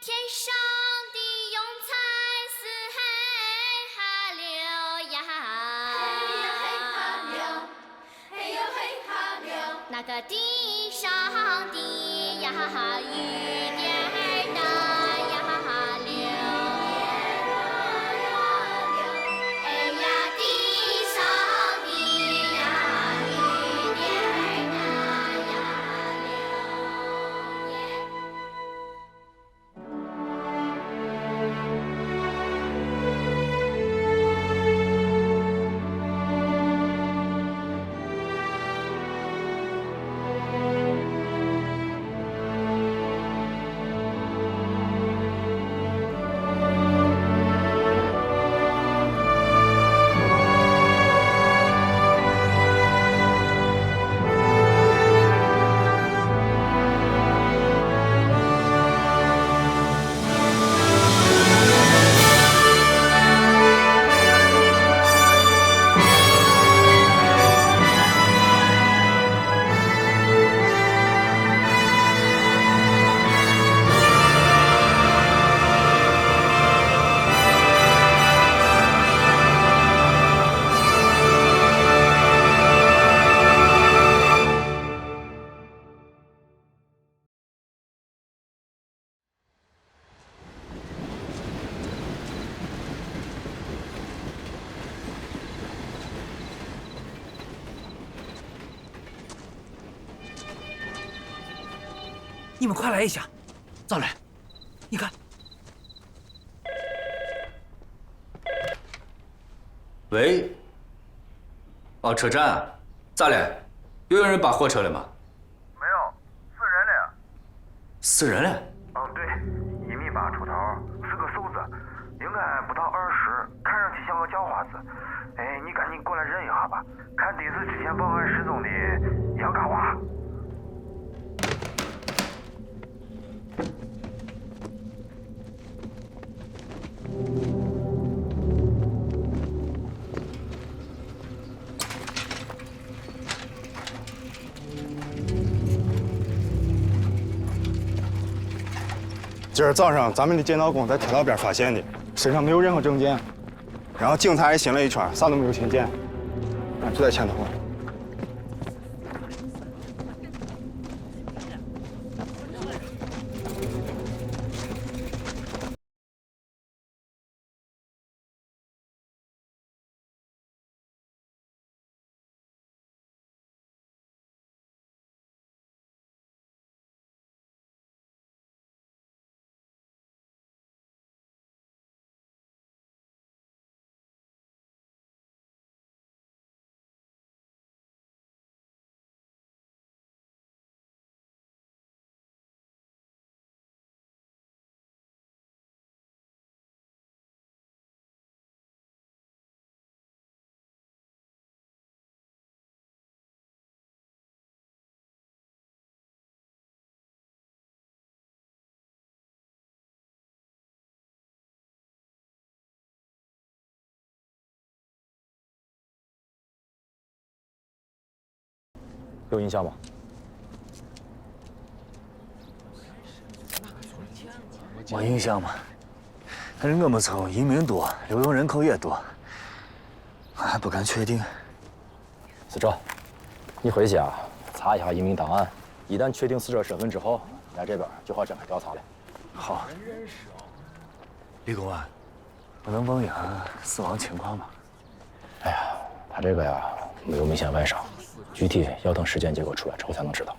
天上的云彩似海哈流呀，嘿呀嘿哈流，嘿呦嘿哈流。那个地上的呀雨点儿呐呀流。哎呀，地上的呀雨点儿呐呀流耶。你们快来一下！赵磊，你看，喂，哦，车站，咋了？又有人扒货车了吗？没有，死人了。死人了？哦，对，1.8米出头，是个瘦子，应该不到20，看上去像个叫花子。哎，你赶紧过来认一下吧，看得是之前报案失踪的杨嘎娃。今儿早上咱们的监道工在铁道边发现的，身上没有任何证件，然后警察也寻了一圈，啥都没有听见，就在前头。有印象吗？没印象嘛。但是我们村移民多，流动人口也多，俺还不敢确定。是这，你回去啊，查一下移民档案，一旦确定死者身份之后，来这边就好展开调查了。好。李公安，我能问一下死亡情况吗？哎呀，他这个呀没有明显外伤，具体要等尸检结果出来之后才能知道。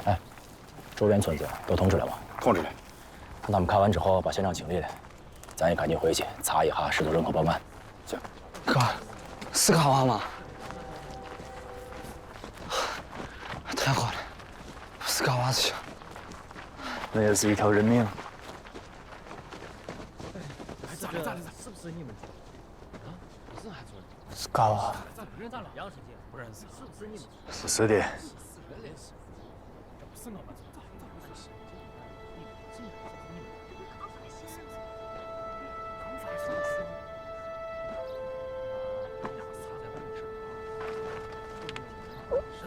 哎，周边村子都通知了吗？通知了。等他们看完之后把现场清理了，咱也赶紧回去查一下失踪人口报案。行。哥，是嘎娃吗？太好了，是嘎娃子去。那也是一条人命。咋了？是不是你们？啊，不是还做的？是嘎娃。咋不认咋了？杨师姐不认识，是不是你们？是的。认识，这不是我们做的，咋不是？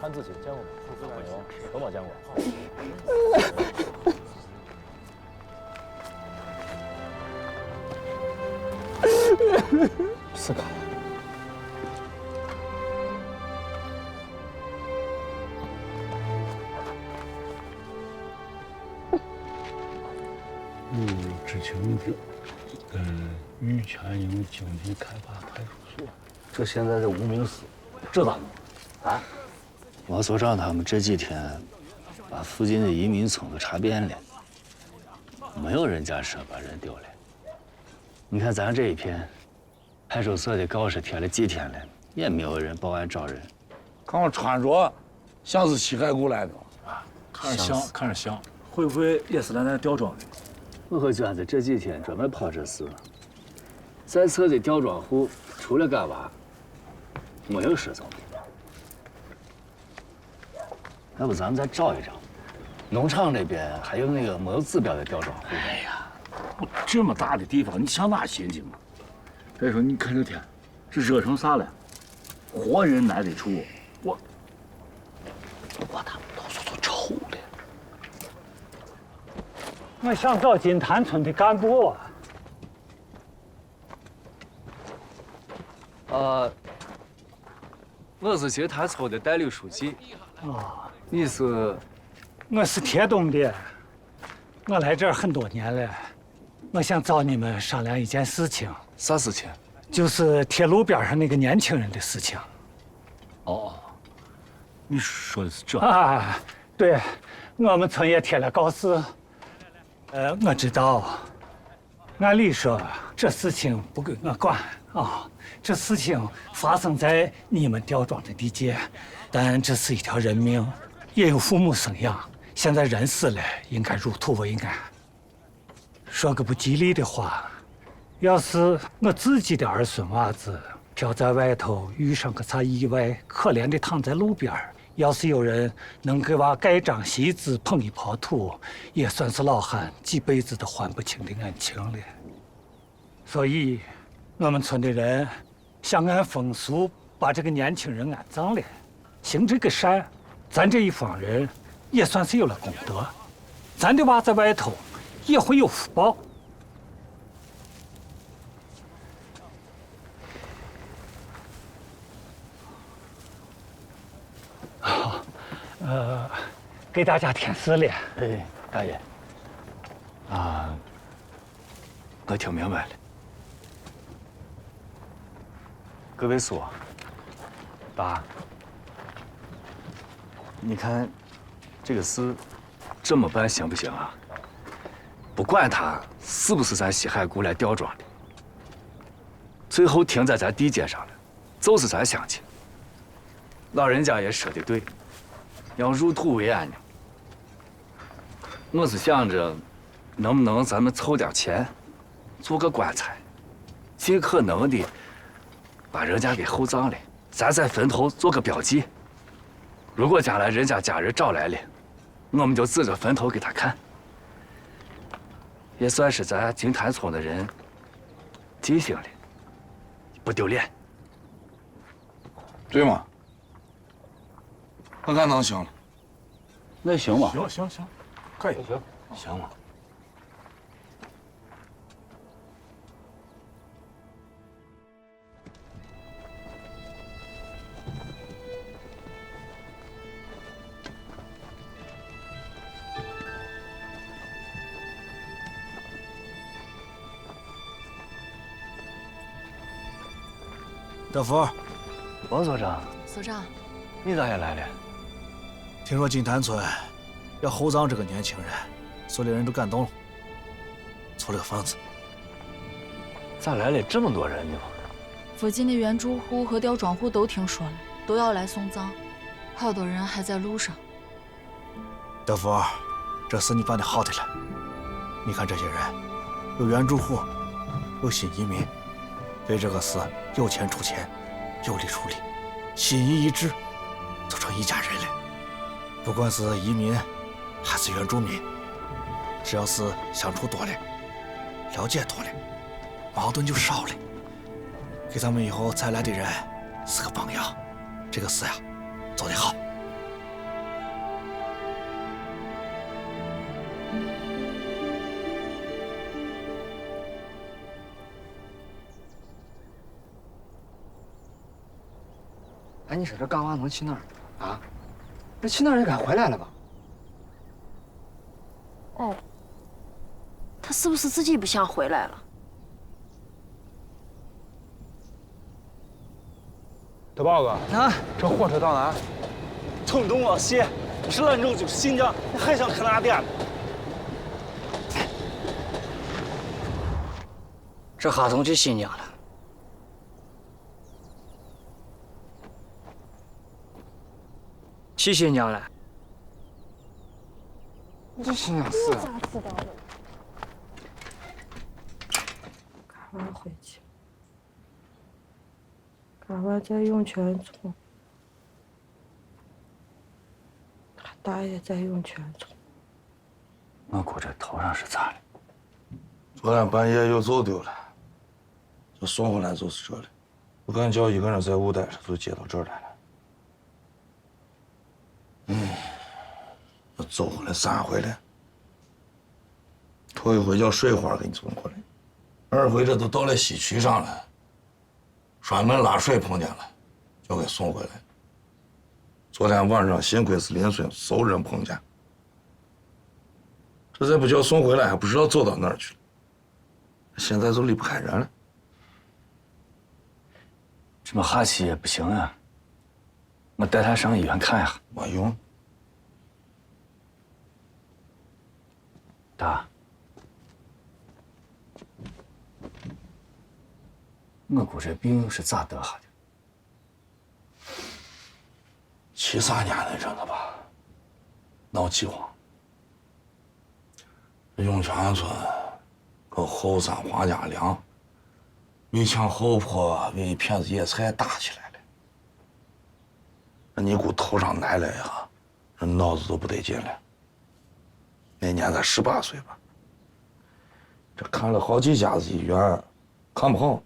看自己见过吗？都没见过。知情者，玉泉营经济开发派出所。这现在是无名氏，这咋弄？啊？王所长他们这几天把附近的移民村都查遍了，没有人家说把人丢了。你看咱这一片，派出所的告示贴了几天了，也没有人报案找人。看我穿着，像是西海固来的啊，看着像，看着像。会不会也是来那吊庄的？我和娟子这几天专门跑这事，在册的吊庄户除了干娃，没有失踪的。要不咱们再找一找，农场那边还有那个没有指标的吊庄户。哎呀，这么大的地方，你上哪寻去嘛？再说你看这天，这热成啥了？活人挨得住，我他们到处都臭了。我想找金坛村的干部啊。我是金坛村的代理书记。你是？我是铁东的，我来这儿很多年了。我想找你们商量一件事情。啥事情？就是铁路边上那个年轻人的事情。哦，你说的是这啊？对，我们村也贴了告示。我知道，按理说这事情不归我管啊，这事情发生在你们吊庄的地界，但这是一条人命，也有父母生养，现在人死了，应该入土为安。说个不吉利的话，要是我自己的儿孙娃子飘在外头，遇上个啥意外，可怜的躺在路边儿，要是有人能给娃盖张席子，捧一泡土，也算是老汉几辈子都还不清的恩情了。所以，我们村的人想按风俗把这个年轻人安葬了，行这个善，咱这一方人也算是有了功德，咱的娃在外头也会有福报。给大家添事了。哎，大爷。啊，我听明白了。各位叔，爸，你看这个事这么办行不行啊？不管他是不是咱西海固来吊庄的，最后停在咱地界上了，就是咱乡亲。老人家也说的对，要入土为安呢。我是想着，能不能咱们凑点钱，做个棺材，尽可能的把人家给厚葬了，咱在坟头做个标记。如果将来人家家人找来了，我们就指着坟头给他看，也算是咱金坛村的人记性了，不丢脸。对吗？我看能行了。那行吧。行，可以。行了。德福，王所长。所长，你咋也来了？听说金坛村要厚葬这个年轻人，村里人都感动了，出了个房子。咋来了这么多人呢？附近的原住户和吊庄户都听说了，都要来送葬，好多人还在路上。德福，这事你办得好的了。你看这些人，有原住户，有新移民，为这个事有钱出钱，有力出力，心意一致，就成一家人了。不管是移民还是原住民，只要是相处多了，了解多了，矛盾就少了。给咱们以后再来的人是个榜样。这个事呀，做得好。哎，你说这嘎娃能去哪儿啊？这去哪儿也该回来了吧？哦，他他是不是自己不想回来了？德豹哥，啊，这火车到哪？从东往西，是兰州就是新疆，你还想去哪点？这哈通去新疆了。去新疆了。这新疆是。咋知道的？嘎娃回去，嘎娃在涌泉村，他大爷在涌泉村。我估这头上是咋的？昨天半夜又走丢了，这送回来就是这里。我敢叫一个人在屋待着，就接到这儿来了。我走回来3回了。头一回叫水花给你送过来，2回这都到了西区上了，栓门拉水碰见了，就给送回来。昨天晚上幸亏是邻村熟人碰见，这再不叫送回来，还不知道走到哪儿去了。现在就离不开人了。这么哈气也不行啊，我带他上医院看一下。没用。大，我估这病是咋得下的？73年那阵子吧，闹饥荒。涌泉村跟后山黄家梁为抢后坡，为一片子野菜打起来了。那尼姑头上挨了一下，这脑子都不得劲了。那年才18岁吧，这看了好几家子医院，看不好。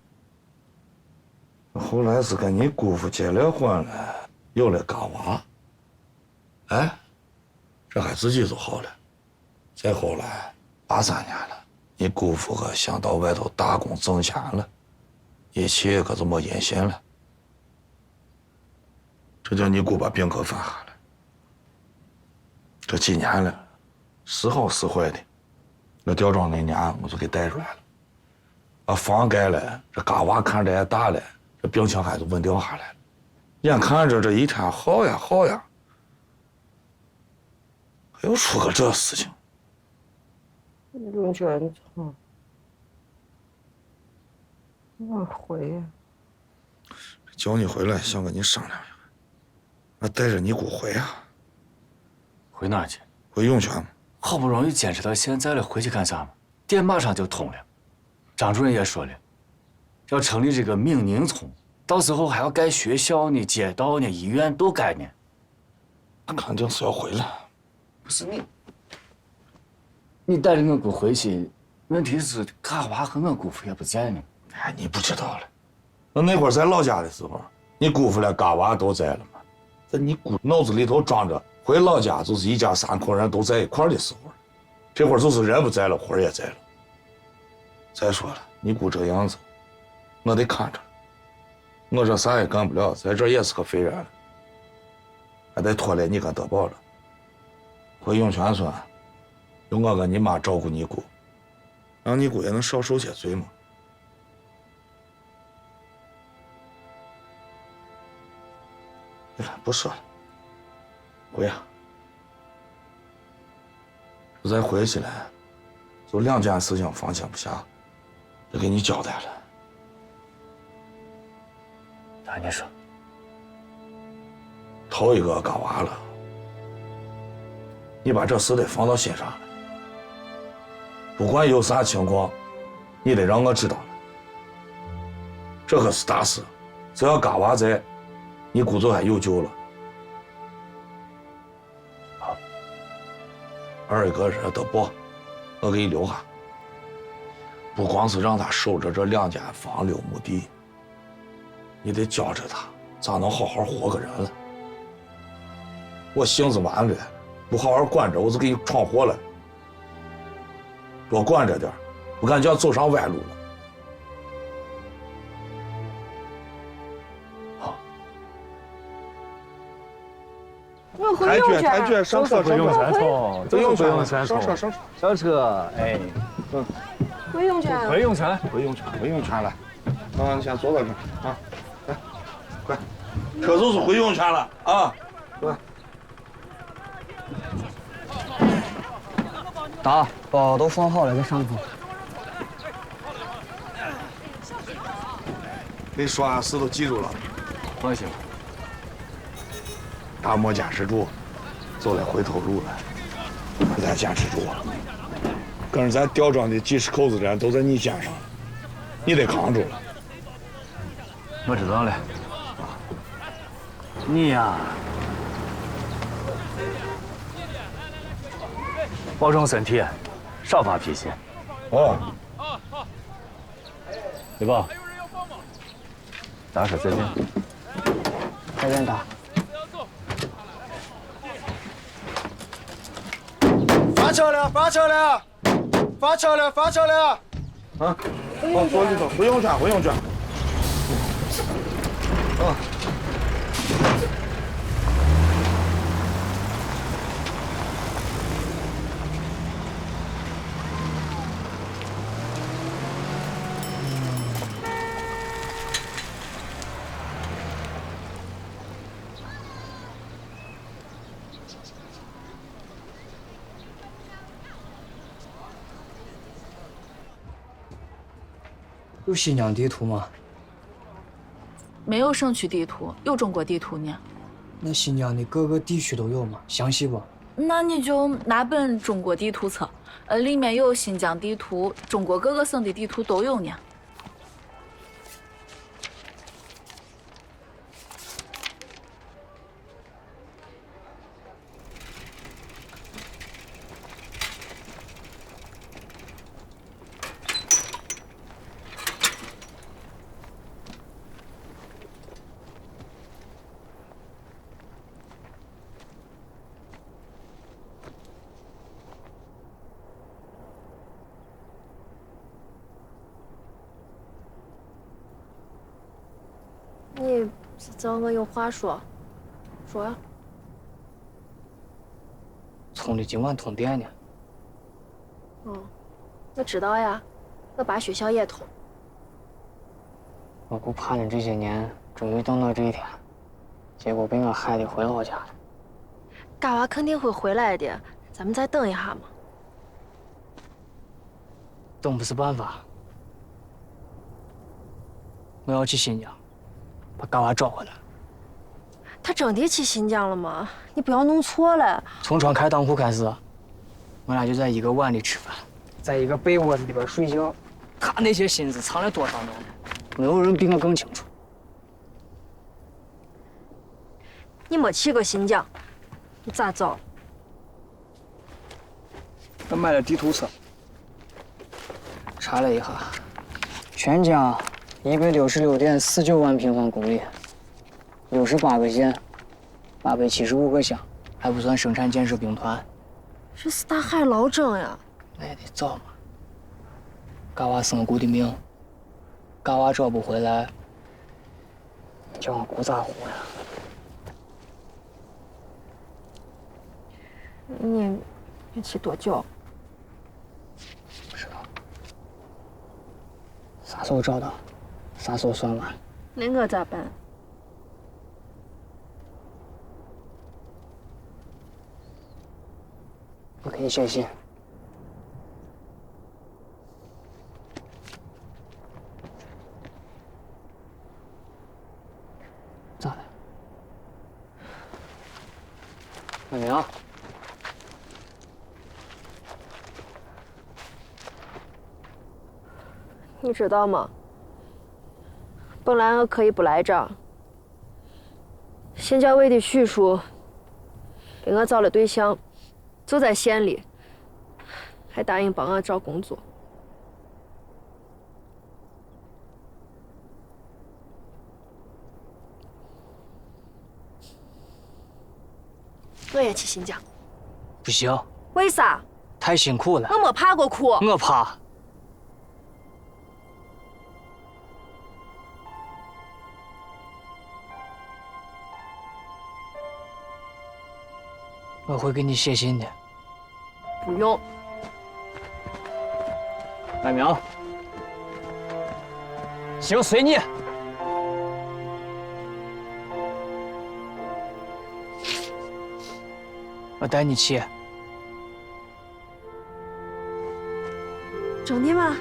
后来是跟你姑父结了婚了，有了嘎娃。哎，这还自己就好了。再后来83年了，你姑父可想到外头打工挣钱了，一切可就没音信了。这叫你姑把病可犯下了。这几年了，时好时坏的。我吊庄那年我就给带出来了，把房盖了，这嘎娃看着也大了，这病情还就稳定下来了。眼看着这一天好呀好呀，又出个这事情。涌泉村，我回呀。叫你回来，想跟你商量一下，我带着你姑回呀。回哪儿去？回涌泉。好不容易坚持到现在了，回去干啥嘛？店马上就通了，张主任也说了，要成立这个闽宁村，到时候还要盖学校呢、街道呢、医院都盖呢。肯定是要回来。不是你带着我姑回去，问题是嘎娃和我姑父也不在呢。哎，你不知道了，我那会儿在老家的时候，你姑父俩嘎娃都在了嘛。在你姑脑子里头装着回老家就是一家3口人都在一块儿的时候，这会儿就是人不在了，魂儿也在了。再说了，你姑这样子，我得看着，我这啥也干不了，在这也是个废人了，还得拖累你跟德宝了。回涌泉村，由我跟你妈照顾你姑，让你姑也能少受些罪嘛。对了，不说了，回呀。这再回去了，就2件事情放心不下，就给你交代了。那你说，头一个嘎娃了，你把这事得放到心上了。不管有啥情况，你得让我知道了。这可是大事，只要嘎娃在，你姑就还有救了。好。二一个是德宝，我给你留下。不光是让他守着这2间房6亩地，你得教着他咋能好好活个人了。我性子顽了，不好好管着，我就给你闯祸了。多管着点，不敢叫走上歪路了。抬举，上车，回涌泉村，回涌泉上车，上车。哎，回泳圈。回泳圈，回泳圈，回泳圈了。你先坐到这儿啊，来，快，这就是回泳圈了啊，快。打，包都放好了，在上头。你说俺事都记住了，放心吧。大漠坚持住，走了回头路了，咱坚持住。跟着咱吊庄的几十口子人都在你肩上了，你得扛住了。我知道了。你呀，保重身体，少发脾气。哦。对吧？大说再见。再见，大。发车了，发车了，发车了，发车了！啊，往左里头，回泳圈，回泳圈。啊。有新疆地图吗？没有省区地图，有中国地图呢。那新疆的各个地区都有吗？详细不？那你就拿本中国地图册，里面有新疆地图，中国各个省的地图都有呢。你是找我有话说？说呀。村里今晚通电呢。我知道呀，我爸学校也通。我不盼着这些年，终于等到这一天，结果被我害得回老家了。嘎娃肯定会回来的，咱们再等一下嘛。等不是办法，我要去新疆，把嘎娃找回来。他真的去新疆了吗？你不要弄错了。从穿开裆裤开始，我俩就在一个碗里吃饭，在一个被窝子里边睡觉。他那些心思藏了多少年，没有人比我更清楚。你没去过新疆，你咋找？我买了地图册，查了一下，全疆166.49万平方公里，68个县，875个乡，还不算生产建设兵团。这是大海捞针呀！那也得找嘛。嘎娃生过的命，嘎娃找不回来，叫我姑咋活呀？你去多久？不知道。啥时候找到，啥时候算完。那我咋办？我给你写信。咋的？小明。你知道吗？本来我可以不来这儿，县教委的许叔给我找了对象，就在县里，还答应帮我找工作。我也去新疆。不行。为啥？太辛苦了。我没爬过苦。我爬。我会给你写信的。不用。白苗，行，随你。我带你去。兄弟们，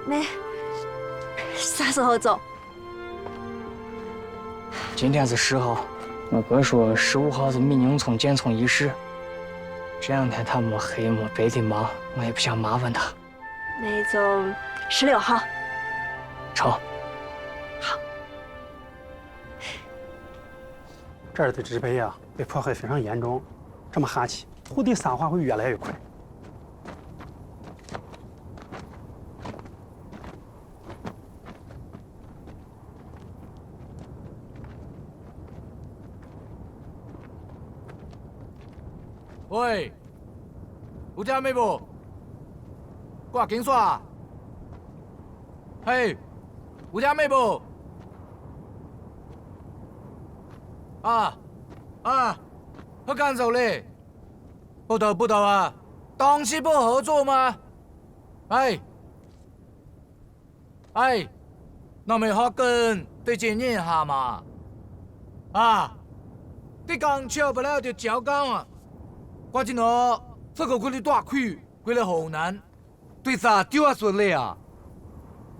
你啥时候走？今天是10号，我哥说15号是闽宁村建村仪式。这2天他没黑没白的忙，我也不想麻烦他。那就16号。成。好。这儿的植被啊，被破坏非常严重，这么下去，土地酸化会越来越快。喂，有听没无？挂警煞。嘿，有听没无？啊，好干手嘞！不得啊，当时不合作吗？哎，那咪好跟对检验下嘛。啊，你刚敲不了就交工啊！我今喏，这个规律大区，规律好难，对啥丢啊顺利啊？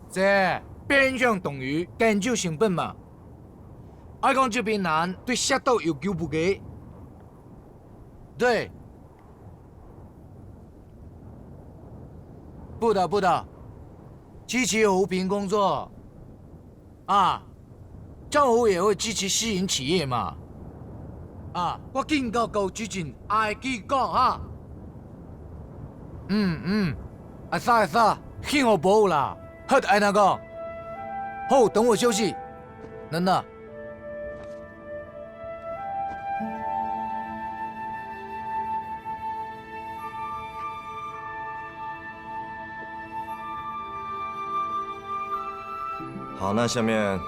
这变相等于研究成本嘛。爱讲这边难，对下道有求不给。对，不的，支持和平工作。啊，政府也会支持私营企业嘛。啊，我警告高主任，爱记讲哈。会使，幸好保护啦。好，爱那讲。好，等我休息。能的。好，那下面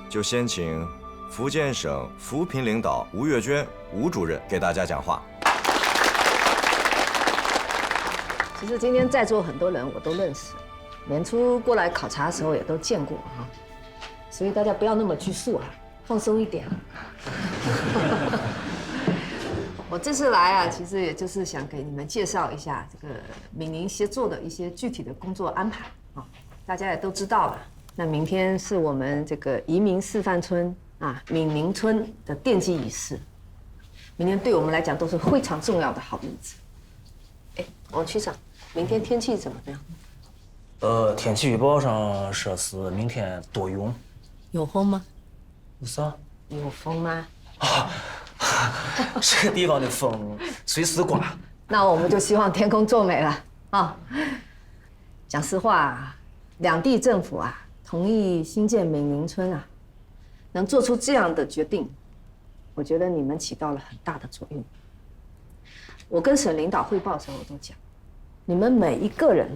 就先请福建省扶贫领导吴月娟吴主任给大家讲话。其实今天在座很多人我都认识，年初过来考察的时候也都见过啊，所以大家不要那么拘束啊，放松一点。我这次来啊，其实也就是想给你们介绍一下这个闽宁协作的一些具体的工作安排啊，大家也都知道了。那明天是我们这个移民示范村啊闽宁村的奠基仪式，明天对我们来讲都是非常重要的好日子。哎，王区长，明天天气怎么样？天气预报上说是明天多云。有风吗？有啥？有风吗？这个地方的风随时刮。那我们就希望天空作美了啊！讲实话，两地政府啊同意新建闽宁村啊，能做出这样的决定，我觉得你们起到了很大的作用。我跟省领导汇报的时候，我都讲，你们每一个人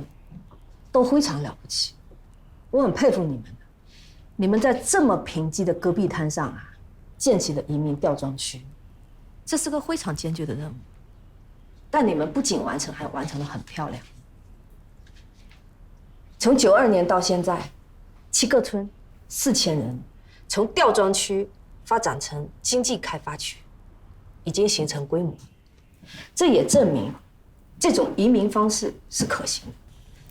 都非常了不起，我很佩服你们的。你们在这么贫瘠的戈壁滩上啊，建起了移民吊装区，这是个非常艰巨的任务。但你们不仅完成，还完成得很漂亮。从92年到现在，7个村，4000人，从吊装区发展成经济开发区，已经形成规模。这也证明这种移民方式是可行的。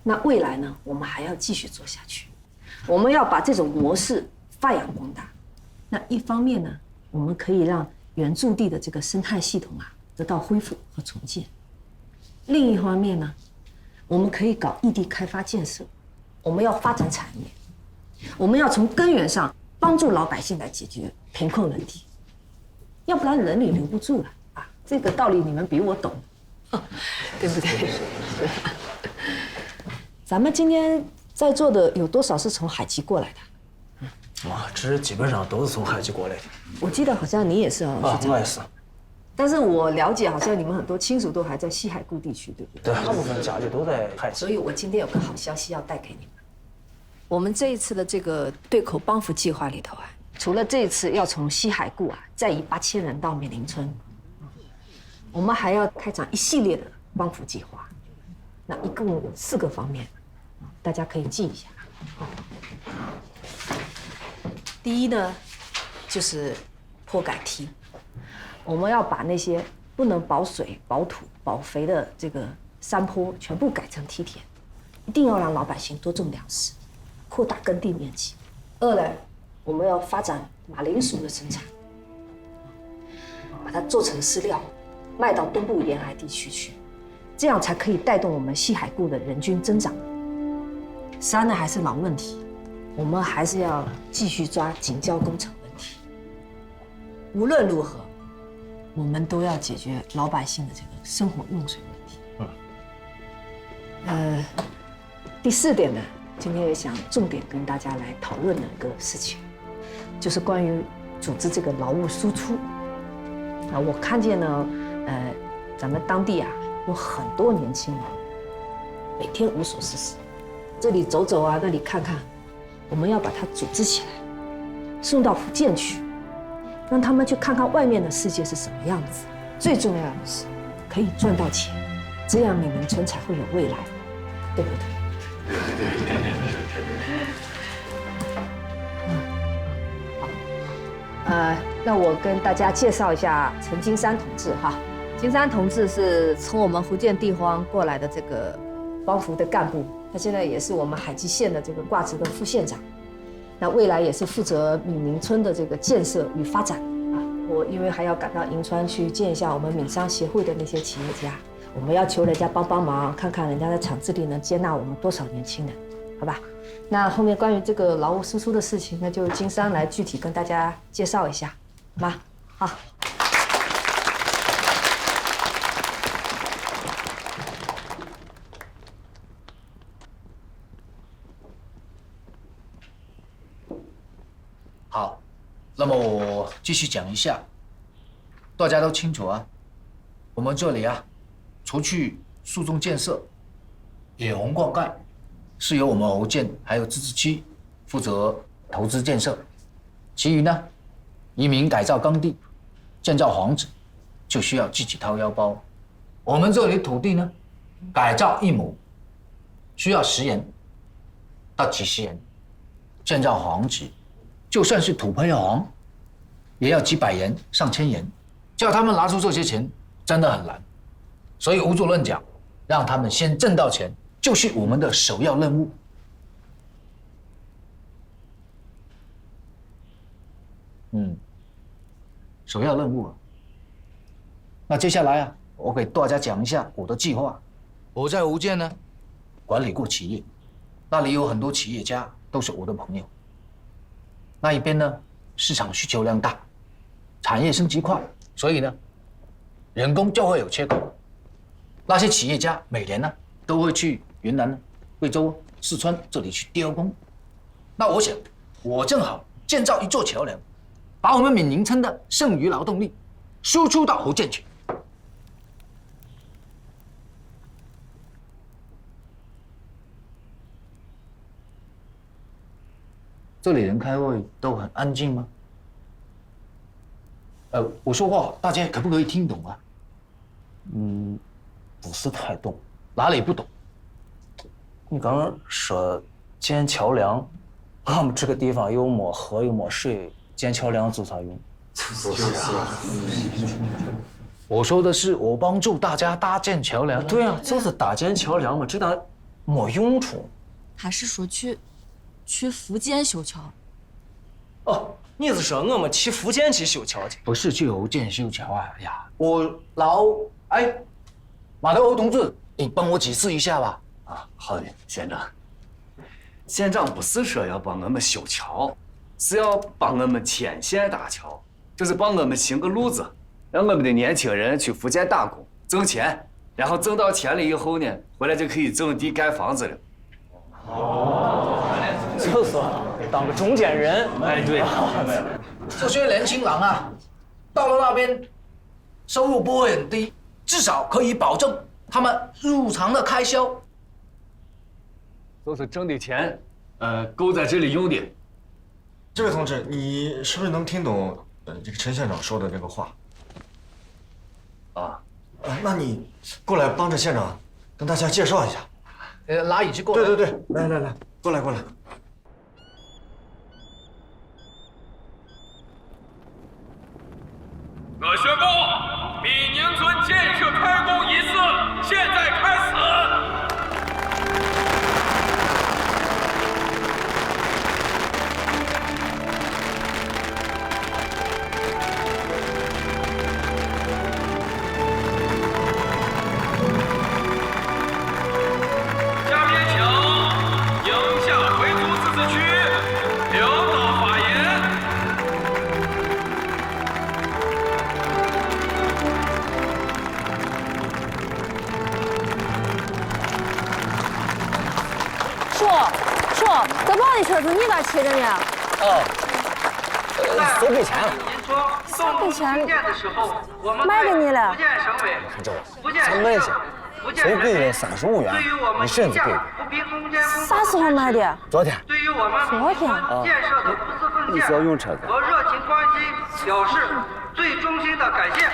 那未来呢，我们还要继续做下去。我们要把这种模式发扬光大。那一方面呢，我们可以让原住地的这个生态系统啊得到恢复和重建；另一方面呢，我们可以搞异地开发建设。我们要发展产业，我们要从根源上帮助老百姓来解决贫困问题，要不然人力留不住了啊！这个道理你们比我懂，对不对？咱们今天在座的有多少是从海基过来的？啊，这基本上都是从海基过来的。我记得好像你也是哦。啊，我也是。但是我了解，好像你们很多亲属都还在西海固地区，对不对？对，大部分家里都在海基。所以我今天有个好消息要带给你们。我们这一次的这个对口帮扶计划里头啊，除了这一次要从西海固啊再移8000人到闽宁村，我们还要开展一系列的帮扶计划。那一共有4个方面，大家可以记一下。第一呢，就是坡改梯，我们要把那些不能保水、保土、保肥的这个山坡全部改成梯田，一定要让老百姓多种粮食，扩大耕地面积。2呢，我们要发展马铃薯的生产，把它做成饲料，卖到东部沿海地区去，这样才可以带动我们西海固的人均增长。3呢，还是老问题，我们还是要继续抓警交工程问题。无论如何，我们都要解决老百姓的这个生活用水问题。第4点呢，今天也想重点跟大家来讨论的一个事情，就是关于组织这个劳务输出。我看见呢，咱们当地啊有很多年轻人，每天无所事事，这里走走啊，那里看看，我们要把它组织起来，送到福建去，让他们去看看外面的世界是什么样子。最重要的是，可以赚到钱，这样闽农村才会有未来，对不对？那我跟大家介绍一下陈金山同志哈。金山同志是从我们福建地方过来的这个帮扶的干部，他现在也是我们海基县的这个挂职的副县长。那未来也是负责闽宁村的这个建设与发展啊。我因为还要赶到银川去见一下我们闽商协会的那些企业家，我们要求人家帮帮忙，看看人家在厂子里能接纳我们多少年轻人，好吧？那后面关于这个劳务输出的事情，那就金山来具体跟大家介绍一下，好吗？好。好，那么我继续讲一下，大家都清楚啊，我们这里啊，除去树种建设、野洪灌溉，是由我们侯建还有自治区负责投资建设，其余呢，移民改造耕地、建造房子，就需要自己掏腰包。我们这里土地呢，改造1亩需要10元到几十元，建造房子，就算是土坯房，也要几百元、上千元，叫他们拿出这些钱真的很难。所以吴主任讲，让他们先挣到钱，就是我们的首要任务。首要任务啊。那接下来啊，我给大家讲一下我的计划。我在福建呢，管理过企业，那里有很多企业家都是我的朋友。那一边呢，市场需求量大，产业升级快，所以呢，人工就会有缺口。那些企业家每年呢，都会去云南、贵州、四川这里去雕工。那我想，我正好建造一座桥梁，把我们闽宁村的剩余劳动力输出到福建去。这里人开会都很安静吗？我说话大家可不可以听懂啊？不是太懂。哪里不懂？你刚刚说建桥梁，我们这个地方又没河又没水，建桥梁做啥用？我说的是我帮助大家搭建桥梁。对啊，就是搭建桥梁嘛，这哪没用处？他是说去福建修桥。哦，你是说我们去福建去修桥去？不是去福建修桥啊！哎呀，马头侯同志，你帮我解释一下吧。啊，好的，县长。县长不是说要帮我们修桥，是要帮我们牵线搭桥，就是帮我们行个路子，让我们的年轻人去福建打工挣钱，然后挣到钱了以后呢，回来就可以种地盖房子了。就是当个中间人。哎，对。这些年轻人啊，到了那边，收入不会很低，至少可以保证他们日常的开销。都是挣的钱，够在这里用的。这位同志，你是不是能听懂这个陈县长说的这个话？啊，那你过来帮着县长跟大家介绍一下。拉椅子过来。对，来，过来。我宣布，闽宁村建设开工仪式现在开始。下面请宁夏回族自治区领导发言。叔，这帮的车子你咋骑着呢？谁给钱了？谁给钱？卖给你了。看这才卖去，谁给了35元？你甚至给。啥时候买的？昨天。昨天。啊。你是要用车子？和热情关心表示最衷心的感谢。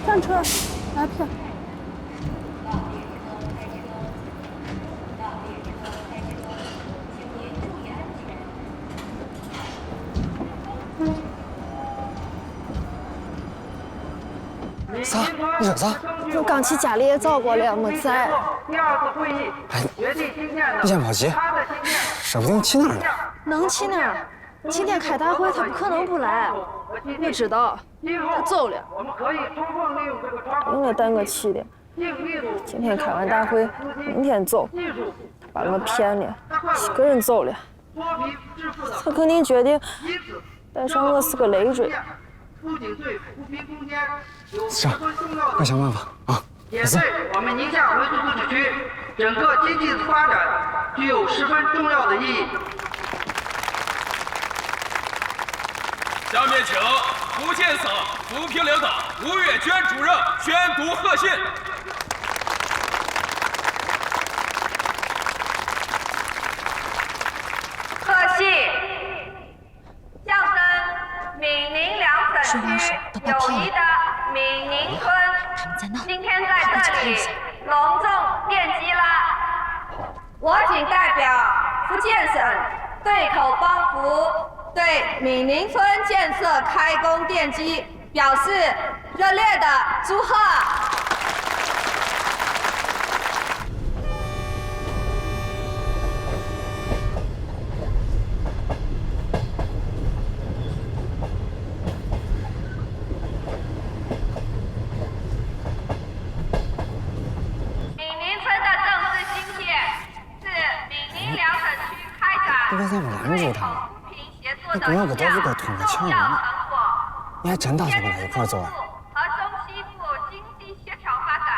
上车，拿票。啥？你说啥？我刚去家里也找过了，没在。哎，你先别急，说不定去哪儿了。能去哪儿？今天开大会，他不可能不来。我知道，他走了。用了带我去的。今天开完大会，明天走。他把我骗了，一个人走了。他肯定决定带上我是个累赘。行，快想办法啊！也对我们宁夏回族自治区整个经济发展具有十分重要的意义。下面请福建省扶贫领导吴月娟主任宣读贺信。贺信，象征闽宁两省区友谊的闽宁村，今天在这里隆重奠基啦！我谨代表福建省对口帮扶，对闽宁村建设开工奠基表示热烈的祝贺。你刚才不拦住他，你光要个豆腐给捅个墙呢，你还真打算跟他一块走啊？和中西部经济协调发展，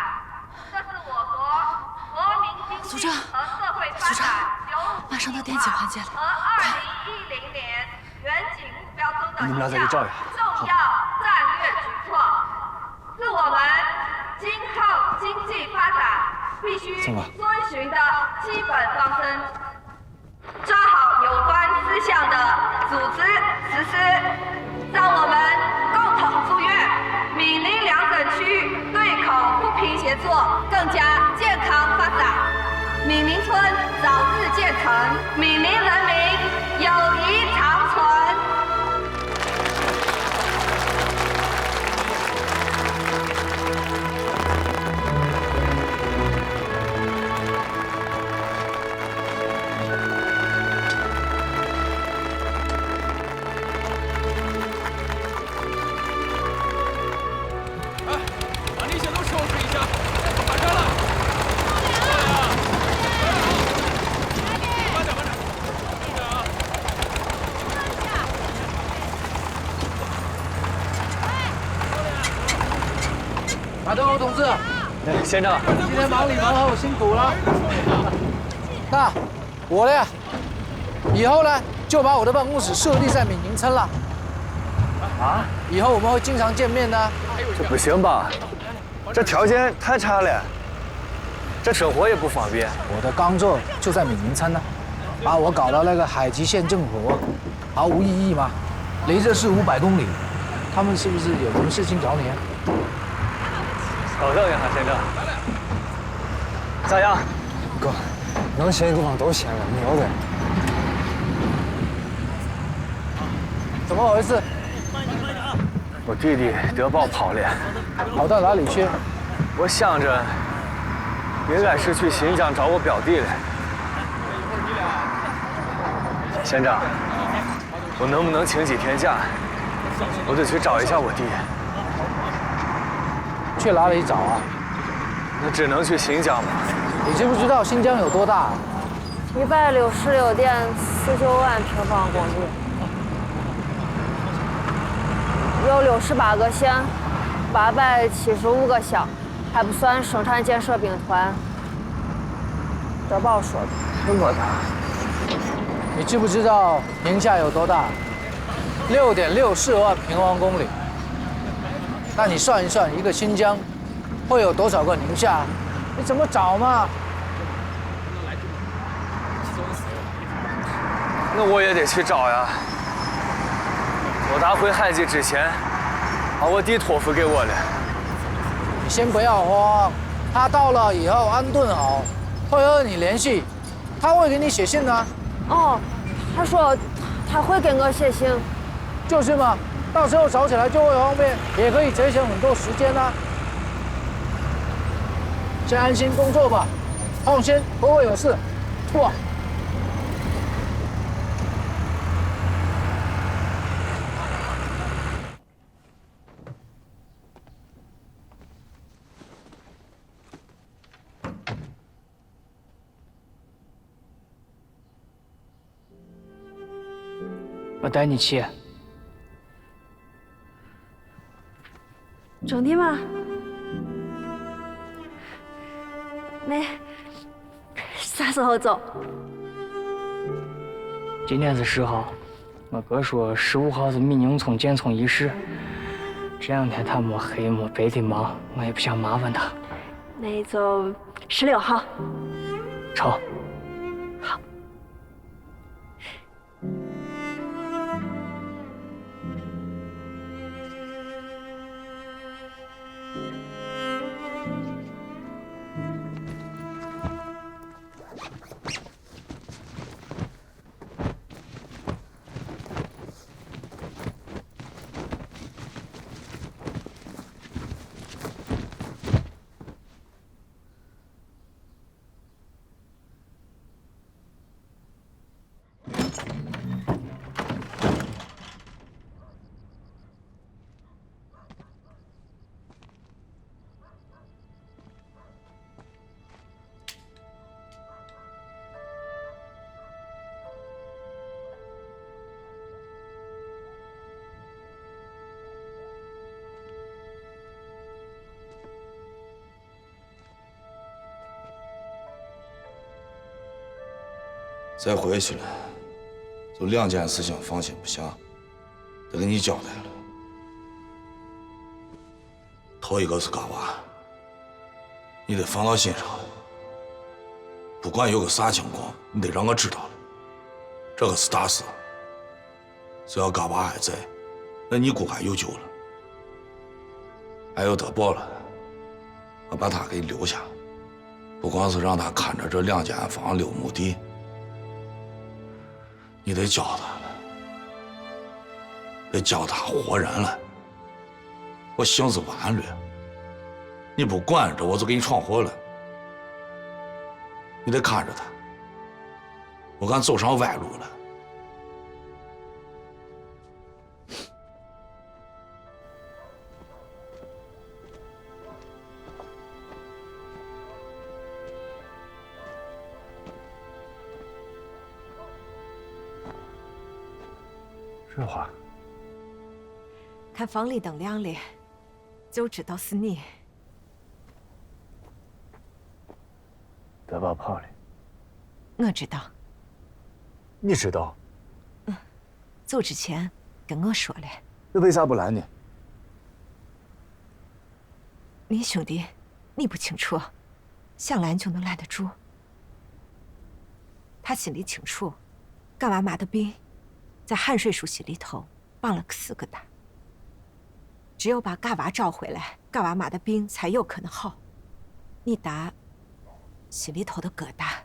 这是我国国民经济和社会发展马上到电击环节了，和2010年远景目标中的你们俩在这照应。重要战略举措，是我们今后经济发展必须遵循的基本方针。抓好有关事项的组织实施，让我们共同祝愿闽宁两省区对口扶贫协作更加健康发展，闽宁村早日建成，闽宁人民友谊长存。马东欧同志，县长，今天忙里忙后辛苦了。那我呢？以后呢就把我的办公室设立在闽宁村了。啊？以后我们会经常见面的。这不行吧？这条件太差了，这生活也不方便。我的工作就在闽宁村呢，把我搞到那个海吉县政府，毫无意义吗？离这是500公里，他们是不是有什么事情找你啊？搞笑一下，先生。咋样？哥，能闲的地方都闲了，牛的。怎么回事？我弟弟德豹跑了，跑到哪里去？我想着应该是去新疆找我表弟了。县长，我能不能请几天假？我得去找一下我弟。去哪里找啊？那只能去新疆了。你知不知道新疆有多大166.49万平方公里，有68个县，875个乡，还不算生产建设兵团。德豹说的。这么大？你知不知道宁夏有多大？6.64万平方公里。那你算一算，一个新疆会有多少个宁夏？你怎么找嘛？那我也得去找呀。我打回汉籍之前，把我弟托付给我了。你先不要慌，他到了以后安顿好，会和你联系，他会给你写信的。哦，他说他会给我写信。就是嘛，到时候找起来就会方便，也可以节省很多时间啊。先安心工作吧，放心，不会有事。不。我带你去。真的吗？那啥时候走？今天是10号，我哥说15号是米宁村建村仪式。这2天他没黑没白的忙，我也不想麻烦他。那就16号。成。好。再回去了，就2件事情放心不下，得给你交代了。头一个是嘎娃，你得放到心上，不管有个啥情况，你得让我知道了。这个是大事，只要嘎娃还在，那你姑还有救了。还有德豹了，我把他给留下，不光是让他看着这2间房6亩地。你得教他了，得教他活人了。我性子顽劣，你不管着我就给你闯祸了。你得看着他，我敢走上歪路了。这话，看房里灯亮了，就知道是你。德豹跑了，我知道。你知道？走之前跟我说了。那为啥不来呢？你兄弟，你不清楚，想拦就能拦得住。他心里清楚，嘎娃妈的病。在汗水树溪里头绑了4个蛋，只有把嘎娃找回来，嘎娃妈的病才有可能好。你达心里头的疙瘩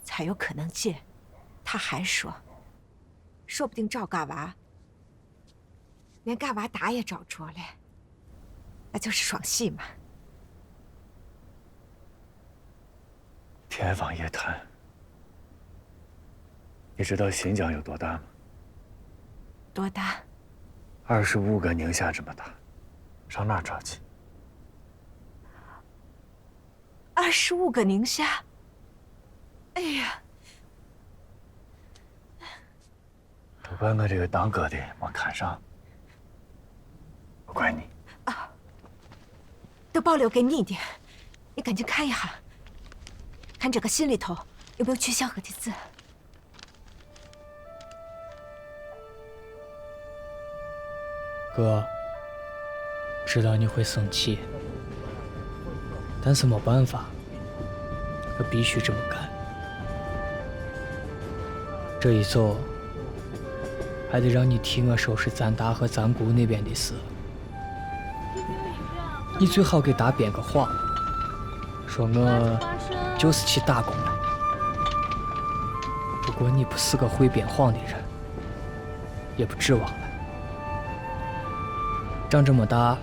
才有可能解。他还说，说不定找嘎娃，连嘎娃达也找着了，那就是双喜嘛。天方夜谭。你知道新疆有多大吗？多大？25个宁夏这么大，上哪儿找去？25个宁夏。哎呀！都怪我这个当哥的没看上，不怪你。啊，都保留给你的，你赶紧看一下，看这个信里头有没有曲小河的字。哥，知道你会生气，但是没办法，我必须这么干。这一走，还得让你替我收拾咱大和咱姑那边的事。你最好给大编个谎，说我就是去打工了。不过你不是个会编谎的人，也不指望了。长这么大，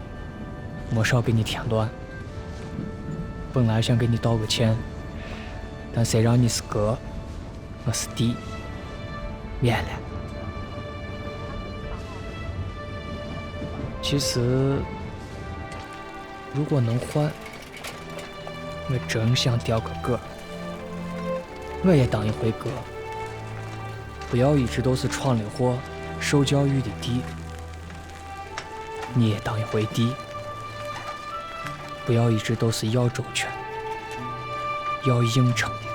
没少给你添乱。本来想给你道个歉，但谁让你是哥，我是弟，免了。其实，如果能换，我真想调个个，我也当一回哥，不要一直都是闯了祸、受教育的弟。你也当一回弟，不要一直都是要周全、要应承的。